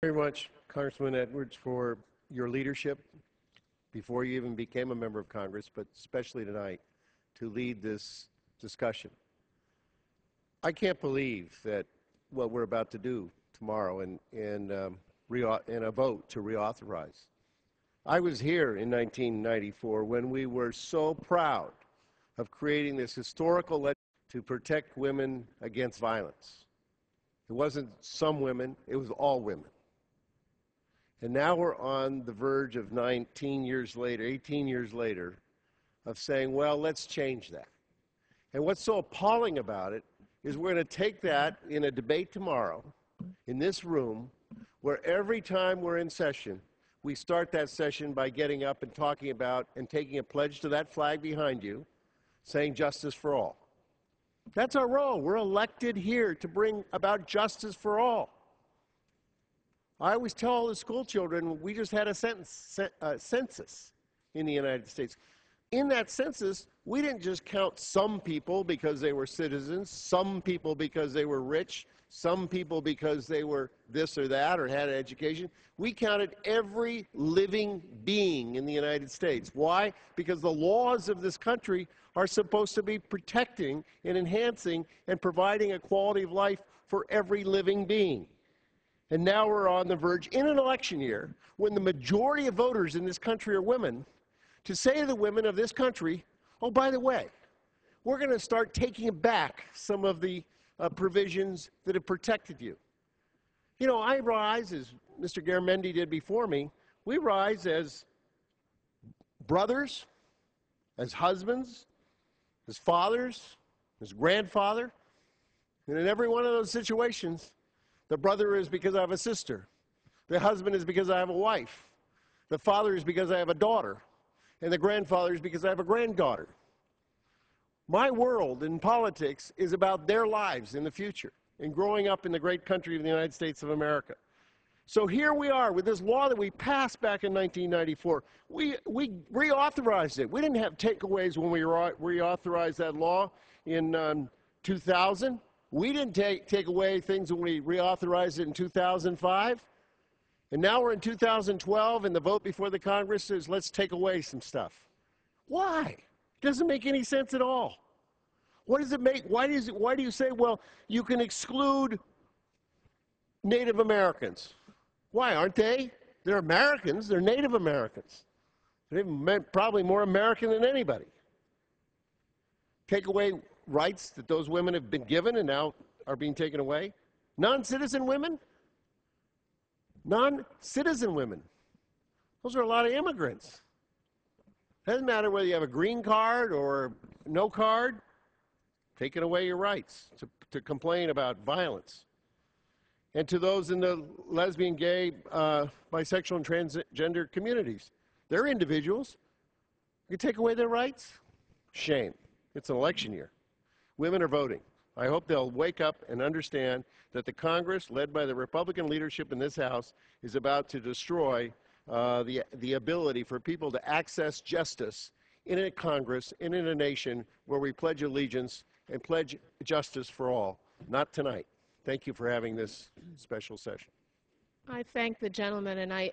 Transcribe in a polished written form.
Very much, Congressman Edwards, for your leadership before you even became a member of Congress, but especially tonight, to lead this discussion. I can't believe that what we're about to do tomorrow in a vote to reauthorize. I was here in 1994 when we were so proud of creating this historical legislation to protect women against violence. It wasn't some women, it was all women. And now we're on the verge of 19 years later, 18 years later, of saying, well, let's change that. And what's so appalling about it is we're going to take that in a debate tomorrow in this room, where every time we're in session, we start that session by getting up and talking about and taking a pledge to that flag behind you, saying justice for all. That's our role. We're elected here to bring about justice for all. I always tell all the school children, we just had a census in the United States. In that census, we didn't just count some people because they were citizens, some people because they were rich, some people because they were this or that or had an education. We counted every living being in the United States. Why? Because the laws of this country are supposed to be protecting and enhancing and providing a quality of life for every living being. And now we're on the verge, in an election year, when the majority of voters in this country are women, to say to the women of this country, oh, by the way, we're going to start taking back some of the provisions that have protected you. You know, I rise, as Mr. Garamendi did before me, we rise as brothers, as husbands, as fathers, as grandfather, and in every one of those situations, the brother is because I have a sister. The husband is because I have a wife. The father is because I have a daughter. And the grandfather is because I have a granddaughter. My world in politics is about their lives in the future and growing up in the great country of the United States of America. So here we are with this law that we passed back in 1994. We reauthorized it. We didn't have takeaways when we reauthorized that law in 2000. We didn't take away things when we reauthorized it in 2005. And now we're in 2012, and the vote before the Congress is, let's take away some stuff. Why? It doesn't make any sense at all. What does it make? Why do you say, well, you can exclude Native Americans? Why? Aren't they? They're Americans. They're Native Americans. They're probably more American than anybody. Take away rights that those women have been given and now are being taken away. Non-citizen women? Non-citizen women. Those are a lot of immigrants. Doesn't matter whether you have a green card or no card, taking away your rights to complain about violence. And to those in the lesbian, gay, bisexual, and transgender communities, they're individuals. You take away their rights? Shame. It's an election year. Women are voting. I hope they'll wake up and understand that the Congress, led by the Republican leadership in this House, is about to destroy the ability for people to access justice in a Congress and in a nation where we pledge allegiance and pledge justice for all. Not tonight. Thank you for having this special session. I thank the gentleman, and I